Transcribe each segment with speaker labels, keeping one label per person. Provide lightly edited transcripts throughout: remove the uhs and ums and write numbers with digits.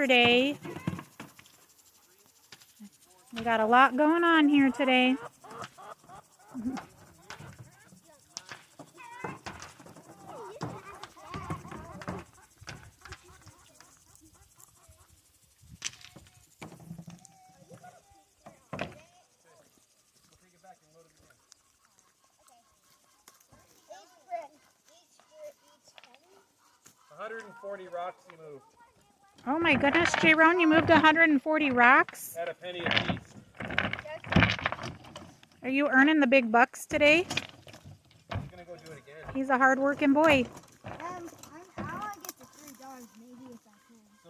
Speaker 1: Saturday. We got a lot going on here today.
Speaker 2: Rocks you moved.
Speaker 1: Oh my goodness, J-Ron, you moved 140 rocks?
Speaker 2: At a penny a piece.
Speaker 1: Are you earning the big bucks today?
Speaker 2: He's gonna go do it again.
Speaker 1: He's a hard-working boy.
Speaker 3: I want to get to $3, maybe if I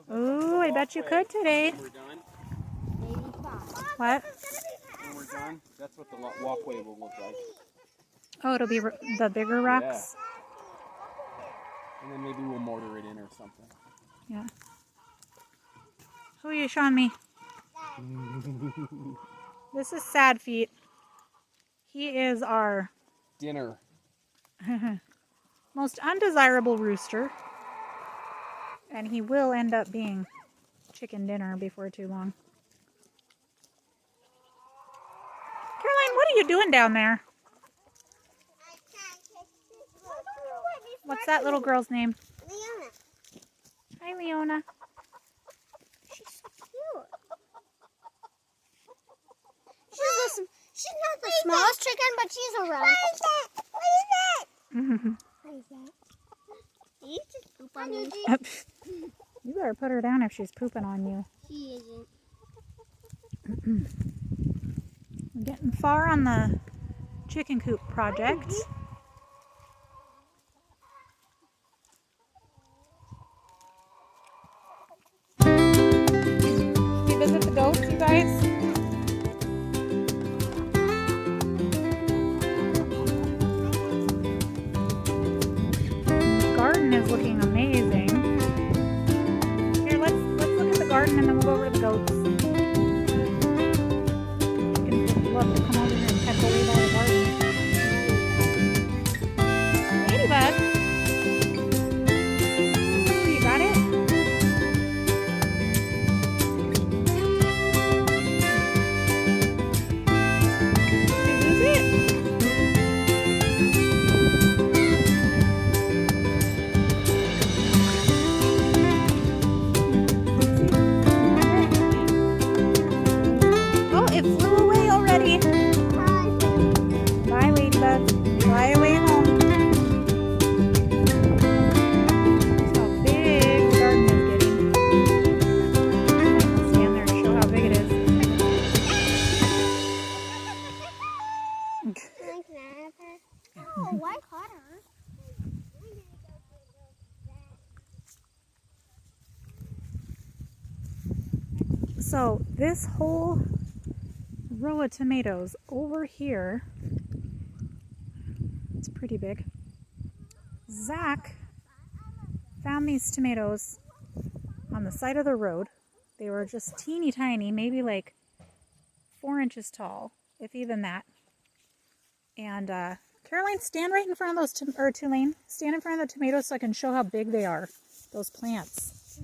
Speaker 3: can.
Speaker 1: Ooh, I bet you could today.
Speaker 2: When we're done.
Speaker 3: Maybe 5.
Speaker 1: What?
Speaker 2: When we're done, that's what the walkway will look like.
Speaker 1: Oh, it'll be the bigger rocks?
Speaker 2: Yeah. And then maybe we'll mortar it in or something.
Speaker 1: Yeah. Who are you showing me? This is Sad Feet. He is our
Speaker 2: dinner.
Speaker 1: most undesirable rooster. And he will end up being chicken dinner before too long. Caroline, what are you doing down there? What's that little girl's name?
Speaker 3: Leona.
Speaker 1: Hi, Leona.
Speaker 3: She's so cute. She's not the smallest chicken, but she's around. What is that? What is that? Did you just poop on me?
Speaker 1: You better put her down if she's pooping on you.
Speaker 3: She isn't.
Speaker 1: We're getting far on the chicken coop project. Should we visit the goats, you guys? The garden is looking amazing. Here, let's look at the garden and then we'll go over to the goats. Chickens would love to come over here and peck away by the garden. Ladybug. You got it? Did you lose it? Oh, it flew away already. Bye, Ladybug. Fly away home. That's how big the garden is getting. I'll stand there and show how big it is.
Speaker 3: Oh, why caught her?
Speaker 1: So this whole row of tomatoes over here, it's pretty big. Zach found these tomatoes on the side of the road. They were just teeny tiny, maybe like 4 inches tall, if even that. And Caroline, stand right in front of those, Tulane, stand in front of the tomatoes so I can show how big they are, those plants.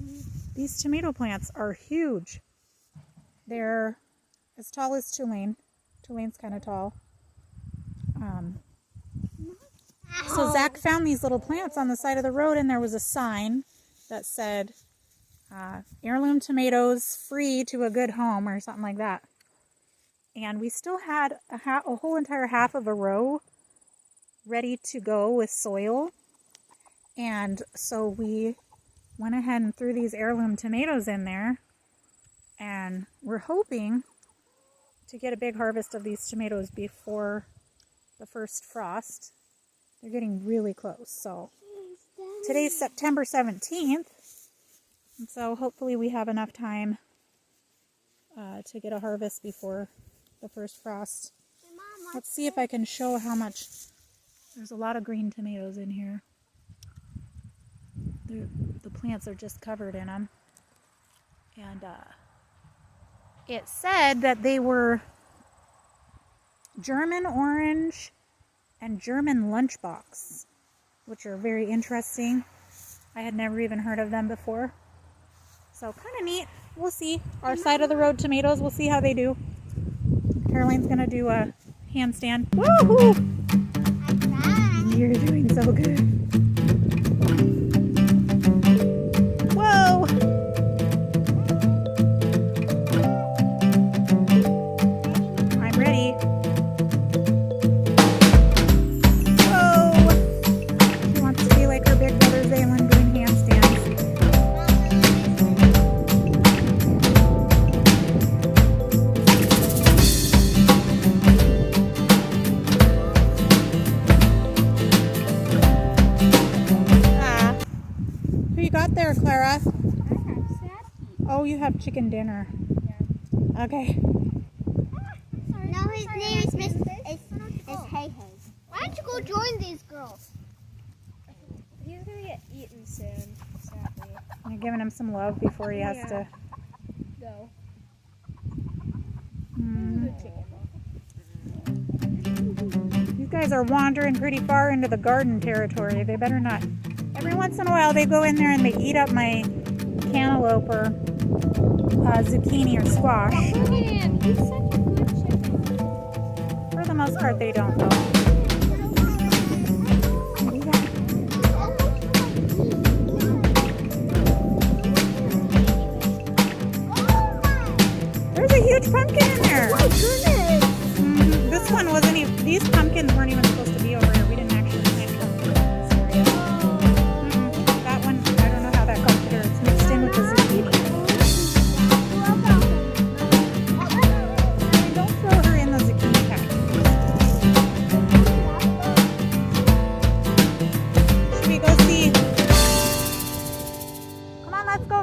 Speaker 1: These tomato plants are huge. They're as tall as Tulane. Tulane's kind of tall. So Zach found these little plants on the side of the road, and there was a sign that said, heirloom tomatoes free to a good home, or something like that. And we still had a whole entire half of a row ready to go with soil. And so we went ahead and threw these heirloom tomatoes in there. And we're hoping to get a big harvest of these tomatoes before the first frost. They're getting really close. So today's September 17th. And so hopefully we have enough time to get a harvest before the first frost. Let's see if I can show how much. There's a lot of green tomatoes in here. The plants are just covered in them. And it said that they were German orange and German lunchbox, which are very interesting. I had never even heard of them before. So kind of neat. We'll see. Our side of the road tomatoes, we'll see how they do. Caroline's going to do a handstand. Woohoo! You're doing so good. Whoa! I'm ready. Whoa! She wants to be like her big brother Zaylin doing handstands. Who you got there, Clara? Oh, you have chicken dinner. Yeah. Okay.
Speaker 3: No, his name is Hey Hey. Why don't you go join these girls?
Speaker 4: He's gonna get eaten soon, sadly.
Speaker 1: You're giving him some love before he has to.
Speaker 4: Go.
Speaker 1: These guys are wandering pretty far into the garden territory. They better not. Every once in a while they go in there and they eat up my cantaloupe or zucchini or squash.
Speaker 4: Man, he's such a good chicken.
Speaker 1: For the most part they don't though. There's a huge pumpkin in there.
Speaker 3: Oh my goodness!
Speaker 1: This one wasn't even, these pumpkins weren't even supposed to be over here. We didn't actually plant pumpkins in this area. That one, I don't know how that got there. It's mixed in with the zucchini. Don't throw her in the zucchini patch. Should we go see? Come on, let's go.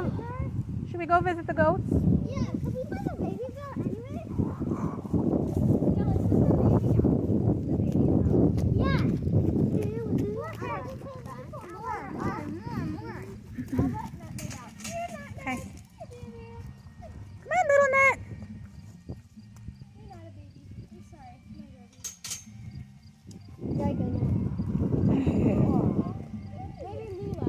Speaker 1: Should we go visit the goats?
Speaker 3: Yeah, can we find a baby goat anyway? Yeah.
Speaker 1: Okay. Come on, little nut.
Speaker 4: You're not a baby. I'm sorry. Maybe Lula.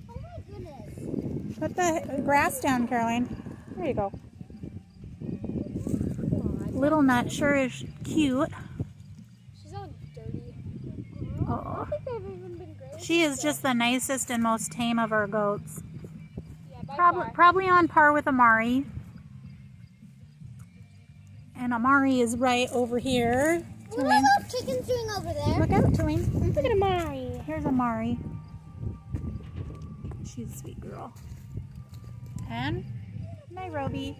Speaker 3: Oh my goodness.
Speaker 1: Put the grass down, Caroline. There you go. Little nut sure is cute.
Speaker 4: She's all dirty.
Speaker 1: Oh.
Speaker 4: I don't think they've even been grazed.
Speaker 1: She is just the nicest and most tame of our goats.
Speaker 4: Yeah, by far.
Speaker 1: Probably on par with Amari. And Amari is right over here.
Speaker 3: What are those chickens doing over there?
Speaker 1: Look out, Tulane.
Speaker 4: Look at Amari.
Speaker 1: Here's Amari. She's a sweet girl. And Nairobi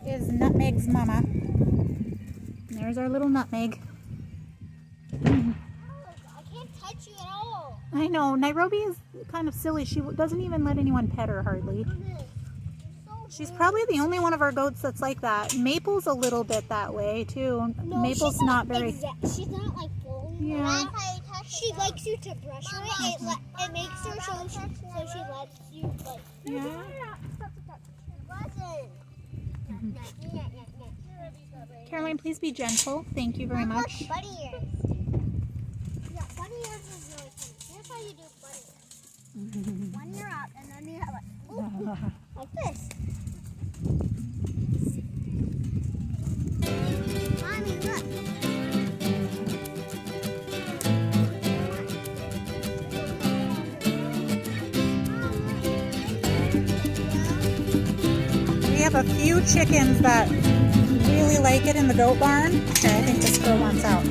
Speaker 1: is Nutmeg's mama. And there's our little Nutmeg.
Speaker 3: I can't touch you at all.
Speaker 1: I know, Nairobi is kind of silly. She doesn't even let anyone pet her hardly. She's probably the only one of our goats that's like that. Maple's a little bit that way too.
Speaker 3: No,
Speaker 1: Maple's
Speaker 3: she's
Speaker 1: not very.
Speaker 3: She's not like fully.
Speaker 1: Yeah.
Speaker 3: She likes you to brush her. It makes her so she lets you like.
Speaker 1: Yeah. Caroline, please be gentle. Thank you very much.
Speaker 3: Bunny ears. Yeah, bunny ears is really cute. Here's how you do bunny ears. One ear out, and then you have like this. Mommy, look.
Speaker 1: We have a few chickens that really like it in the goat barn. Okay, I think this girl wants out.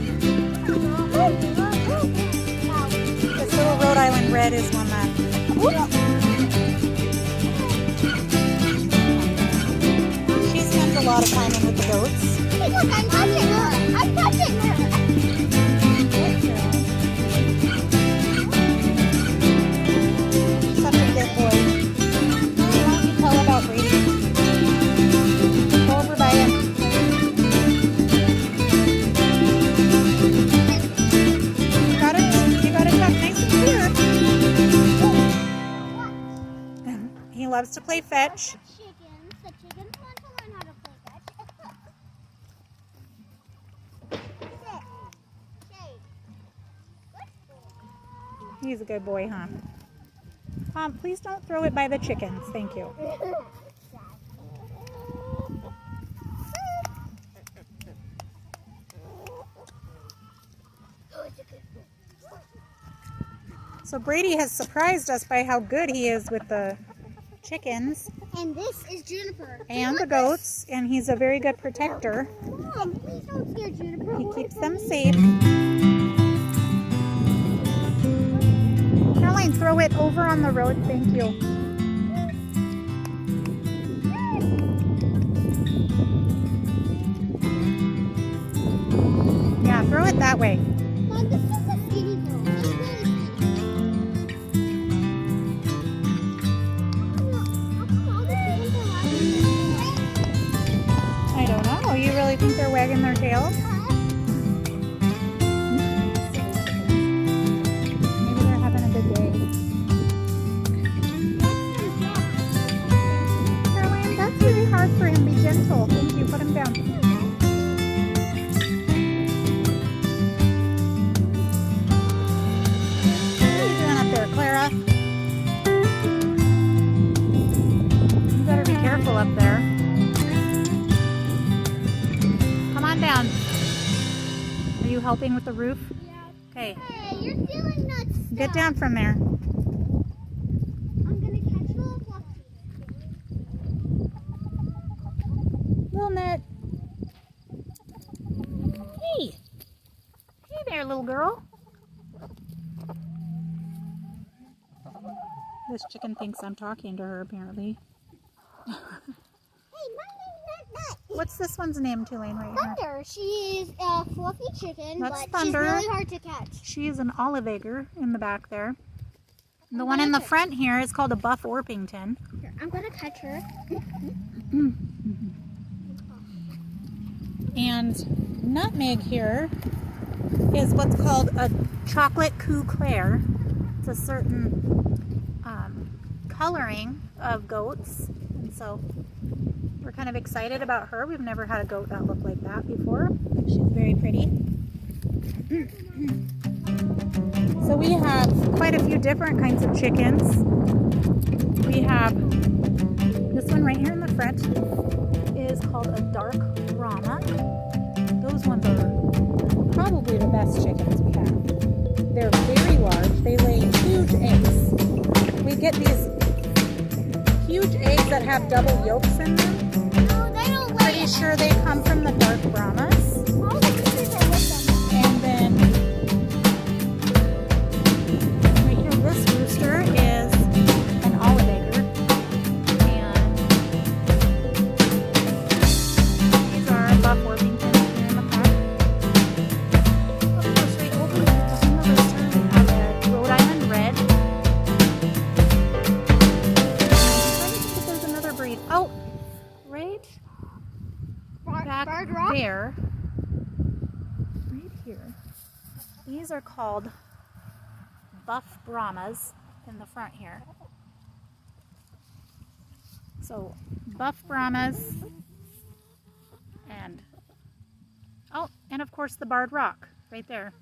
Speaker 1: This little Rhode Island Red is one that. She spends a lot of time in with the goats.
Speaker 3: Hey, look, I'm touching her. I'm touching her.
Speaker 1: Such a good boy. Why don't you tell about Brady? Go over by him. You gotta talk nice and clear. He loves to play fetch.
Speaker 3: The chickens want to learn how to play fetch.
Speaker 1: He's a good boy, huh? Please don't throw it by the chickens. Thank you. So Brady has surprised us by how good he is with the chickens
Speaker 3: And this is Juniper.
Speaker 1: and the goats, and he's a very good protector.
Speaker 3: Mom, please don't scare Juniper.
Speaker 1: He keeps them safe. Caroline, throw it over on the road. Thank you. Yeah, throw it that way.
Speaker 3: Mom, this is a skinny girl. She's really
Speaker 1: I don't know. You really think they're wagging their tails? Maybe they're having a good day. Caroline, that's really hard for him. Be gentle. Thank you. Put him down. What are you doing up there, Clara? You better be careful up there. Come on down. Are you helping with the roof?
Speaker 3: Yeah.
Speaker 1: Okay.
Speaker 3: Hey, you're stealing nuts.
Speaker 1: Get down from there.
Speaker 3: I'm gonna catch little fluffy.
Speaker 1: Little nut. Hey. Hey there, little girl. This chicken thinks I'm talking to her, apparently.
Speaker 3: Hey, my name's Nut.
Speaker 1: What's this one's name, Tulane, right here?
Speaker 3: Thunder. She is a fluffy chicken,
Speaker 1: That's
Speaker 3: but
Speaker 1: Thunder.
Speaker 3: she's really hard to catch.
Speaker 1: She is an olive egger in the back there. The one in the front here is called a Buff Orpington.
Speaker 3: Here, I'm gonna catch her.
Speaker 1: And Nutmeg here is what's called a chocolate coup clair. It's a certain coloring of goats, and so we're kind of excited about her. We've never had a goat that looked like that before. She's very pretty. So we have quite a few different kinds of chickens. We have this one right here in the front is called a dark Brahma. Those ones are probably the best chickens we have. They're very large. They lay huge eggs. We get these huge eggs that have double yolks in them.
Speaker 3: No, they don't lay.
Speaker 1: Pretty sure they come from the dark Brahmas.
Speaker 3: All the pictures are with them.
Speaker 1: And then right here, this rooster is an olive egger. And these are Buff Orpingtons here in the front. Of course, right over behind the rooster, we have a Rhode Island Red. There's another breed. Oh, right back
Speaker 3: Bird Rock?
Speaker 1: there. Right here. These are called Buff Brahmas in the front here. So, Buff Brahmas and of course the Barred Rock right there.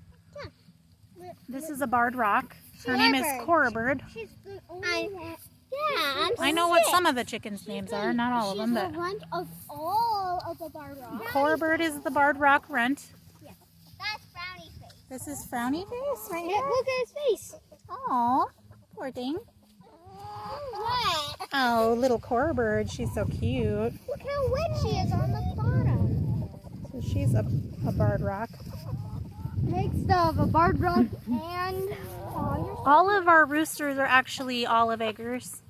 Speaker 3: Yeah.
Speaker 1: This is a Barred Rock. Her name is
Speaker 3: Shorebird.
Speaker 1: Cora Bird.
Speaker 3: She's the only one. Yeah,
Speaker 1: I know what some of the chickens' names are, not all of them,
Speaker 3: She's
Speaker 1: but
Speaker 3: the runt of all of the Barred Rock.
Speaker 1: Cora Bird is the Barred Rock runt.
Speaker 3: Yeah. That's Brownie Face.
Speaker 1: This is Frowny Face right
Speaker 3: Yeah,
Speaker 1: here.
Speaker 3: look at his face.
Speaker 1: Aw, poor thing.
Speaker 3: What?
Speaker 1: Oh, little Cora Bird, she's so cute.
Speaker 3: Look how wet she is on the bottom.
Speaker 1: So she's a Barred Rock.
Speaker 3: Mixed of a Barred Rock and
Speaker 1: All of our roosters are actually olive eggers.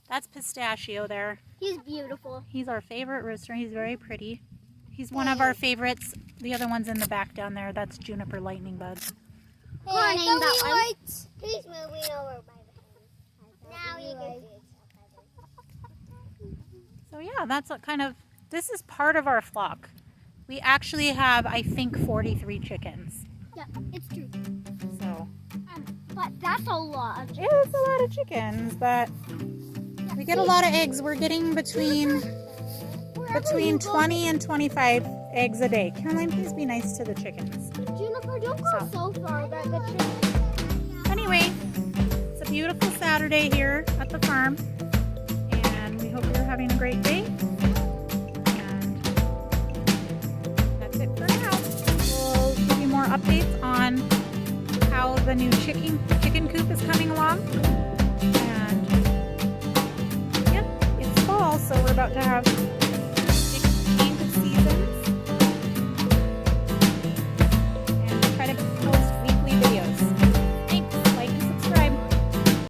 Speaker 1: That's Pistachio there.
Speaker 3: He's beautiful.
Speaker 1: He's our favorite rooster. He's very pretty. He's one of our favorites. The other one's in the back down there. That's Juniper Lightning Bug.
Speaker 3: Hey, that one. He's moving over by the hand. Now you can see it.
Speaker 1: So yeah, that's what kind of, this is part of our flock. We actually have, I think, 43 chickens.
Speaker 3: Yeah, it's true.
Speaker 1: So
Speaker 3: But that's a lot of chickens.
Speaker 1: it's a lot of chickens, but we get a lot of eggs. We're getting between 20 and 25 eggs a day. Caroline, please be nice to the chickens.
Speaker 3: Juniper, don't go so far that the chickens.
Speaker 1: Anyway, it's a beautiful beautiful Saturday here at the farm, and we hope you're having a great day. And that's it for now. We'll give you more updates on how the new chicken coop is coming along. And yeah, it's fall, so we're about to have